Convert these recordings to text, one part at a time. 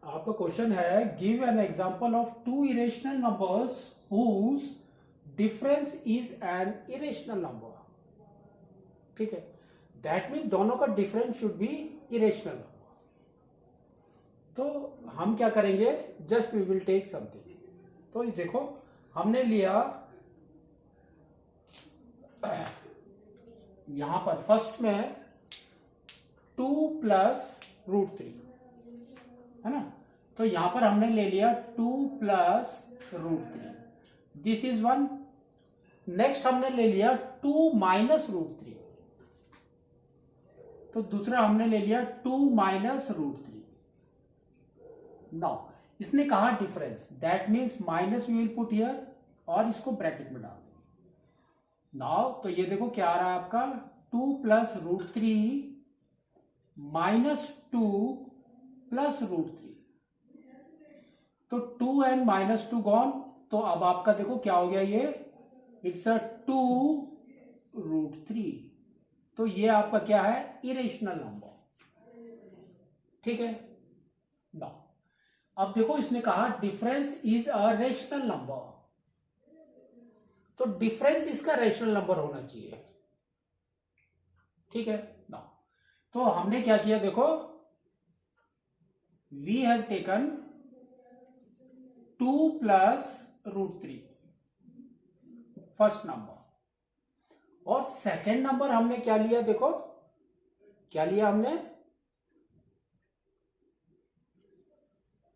आपका क्वेश्चन है give an example of two irrational numbers whose difference is an irrational number. ठीक है, that mean दोनों का difference should be irrational number. तो हम क्या करेंगे, just we will take something. तो देखो हमने लिया यहां पर फर्स्ट में 2 प्लस √3 है ना। तो यहां पर हमने ले लिया 2 plus √3, this is one. Next हमने ले लिया 2 माइनस √3, तो दूसरा हमने ले लिया 2 माइनस √3। नाउ इसने कहा difference, that means minus we will put here और इसको ब्रैकेट में डाल देंगे। नाउ तो ये देखो क्या आ रहा है आपका 2 प्लस √3 माइनस 2 प्लस √3। तो 2 एंड माइनस 2 गॉन, तो अब आपका देखो क्या हो गया, ये इट्स अ 2 √3। तो ये आपका क्या है, इरेशनल नंबर। ठीक है ना। अब देखो इसने कहा difference is a rational number, तो डिफरेंस इसका रेशनल नंबर होना चाहिए। ठीक है ना। तो हमने क्या किया, देखो we have taken 2 plus √3 first number, और सेकेंड नंबर हमने क्या लिया, देखो क्या लिया हमने,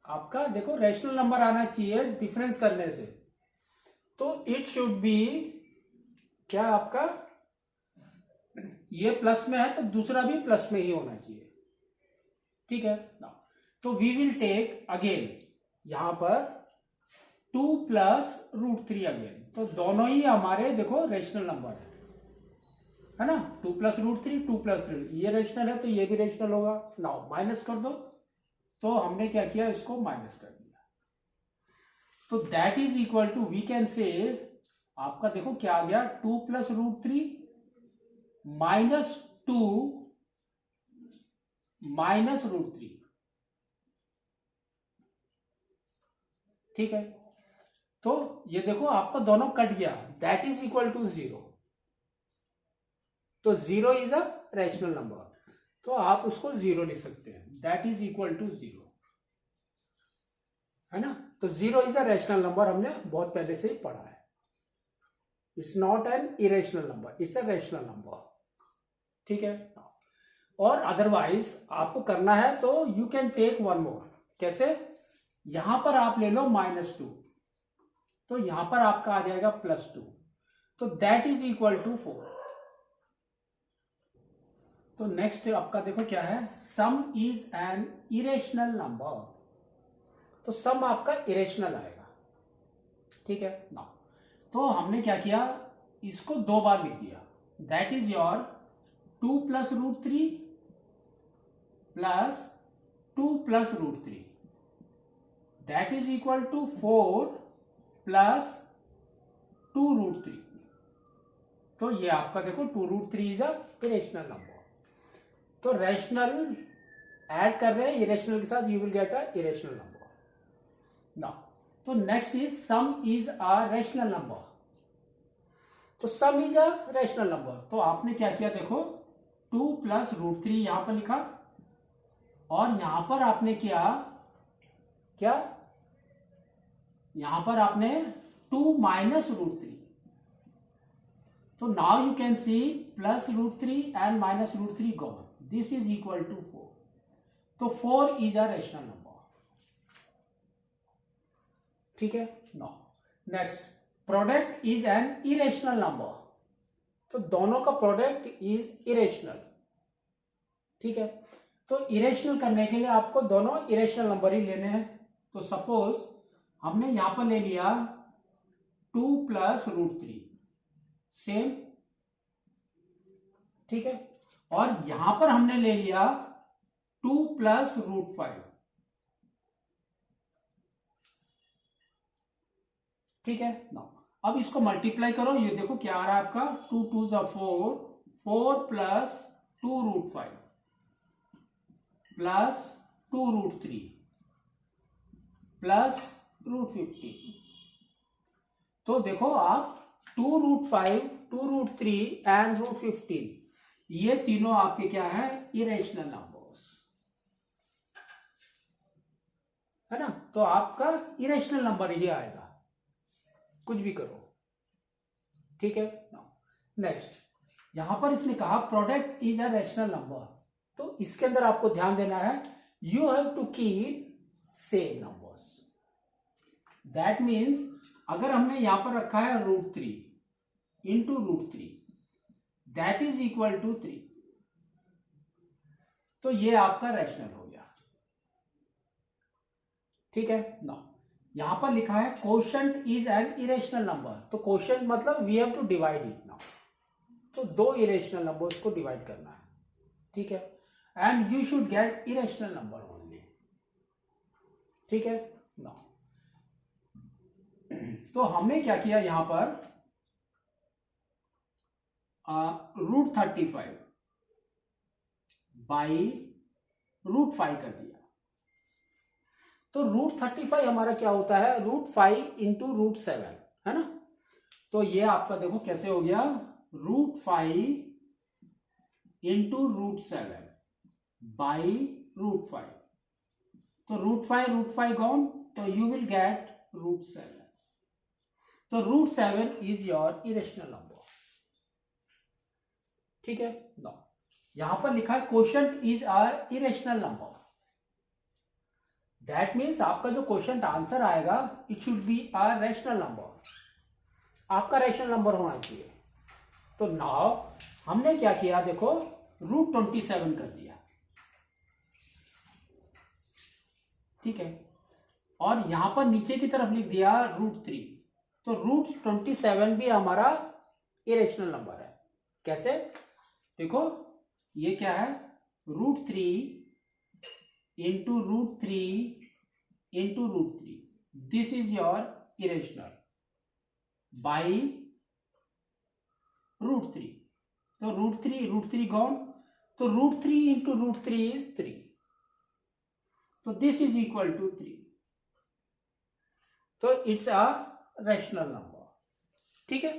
आपका देखो रेशनल नंबर आना चाहिए डिफरेंस करने से, तो इट शुड बी क्या आपका, ये प्लस में है तो दूसरा भी प्लस में ही होना चाहिए। ठीक है ना। तो वी विल टेक अगेन यहां पर 2 प्लस √3 अगेन, तो दोनों ही हमारे देखो रेशनल नंबर है ना। 2 प्लस √3 2 प्लस 3, ये रेशनल है तो ये भी रेशनल होगा। नाउ माइनस कर दो, तो हमने क्या किया, इसको माइनस कर दिया। तो that is equal to, we can say आपका देखो क्या आ गया, 2 प्लस √3 माइनस 2 माइनस √3। ठीक है, तो ये देखो आपका दोनों कट गया, दैट इज इक्वल टू 0। तो 0 इज अ रेशनल नंबर, तो आप उसको 0 लिख सकते हैं, दैट इज इक्वल टू 0 है ना। तो 0 इज अ रेशनल नंबर, हमने बहुत पहले से ही पढ़ा है। It's not an irrational number, it's a rational number. ठीक है, और अदरवाइज आपको करना है तो you can take one more. कैसे, यहां पर आप ले लो -2, तो यहां पर आपका आ जाएगा +2, तो दैट इज इक्वल टू 4। तो नेक्स्ट आपका देखो क्या है, सम इज एन इरेशनल नंबर, तो सम आपका इरेशनल आएगा। ठीक है ना। तो हमने क्या किया, इसको 2 बार लिख दिया, that is your 2 plus √3 plus 2 plus √3, that is equal to 4 plus 2 √3। तो ये आपका देखो 2 √3 इज अ इरेशनल नंबर। तो रेशनल ऐड कर रहे हैं इरेशनल के साथ, you will get a irrational number. Now तो next is sum is a rational number. तो sum is a rational number, तो आपने क्या किया, देखो 2 प्लस √3 यहां पर लिखा, और यहां पर आपने क्या क्या, यहां पर आपने 2 माइनस √3। तो now you can see plus √3 and minus √3 gone, this is equal to 4। तो 4 इज अ रेशनल नंबर। ठीक है no. Next, product is an irrational number, तो दोनों का प्रोडक्ट इज इरेशनल। ठीक है, तो इरेशनल करने के लिए आपको दोनों इरेशनल नंबर ही लेने हैं। तो सपोज हमने यहां पर ले लिया 2 प्लस √3 सेम, ठीक है, और यहां पर हमने ले लिया 2 प्लस √5। ठीक है ना। अब इसको मल्टीप्लाई करो, ये देखो क्या आ रहा है आपका, 2 2 4, 4 प्लस 2 √5 प्लस 2 √3, प्लस √15। तो देखो आप 2√5, 2√3 एंड √15 ये तीनों आपके क्या है, इरेशनल नंबर्स है ना। तो आपका इरेशनल नंबर ये आएगा, कुछ भी करो, ठीक है। नेक्स्ट, यहां पर इसने कहा product is a rational number, तो इसके अंदर आपको ध्यान देना है, you have to keep same numbers. That means अगर हमने यहां पर रखा है √3 into √3 that is equal to 3, तो ये आपका रैशनल हो गया, ठीक है ना। यहां पर लिखा है quotient is an irrational number, तो कोशेंट मतलब we have to divide it now, तो दो इरेशनल नंबर्स को डिवाइड करना है, ठीक है। And you should get irrational number only, ठीक है ना। तो हमने क्या किया यहां पर, √35 बाई √5 कर दिया, तो √35 हमारा क्या होता है, √5 इंटू √7 है ना। तो ये आपका देखो कैसे हो गया, √5 इंटू √7 बाई √5, तो √5 गॉन, तो यू विल गेट √7, तो √7 इज योर इरेशनल नंबर, ठीक है ना। यहां पर लिखा है quotient is a irrational number, that means आपका जो क्वेश्चन आंसर आएगा it should be a rational number, आपका रैशनल नंबर होना चाहिए। तो नाउ हमने क्या किया, देखो √27 कर दिया, ठीक है, और यहां पर नीचे की तरफ लिख दिया √3, तो √27 भी हमारा इरेशनल नंबर है। कैसे, देखो ये क्या है, √3 into √3 into √3, this is your irrational by √3, तो √3 गॉन, तो √3 इंटू √3 इज 3, तो दिस इज इक्वल टू 3, तो इट्स अ रैशनल नंबर, ठीक है।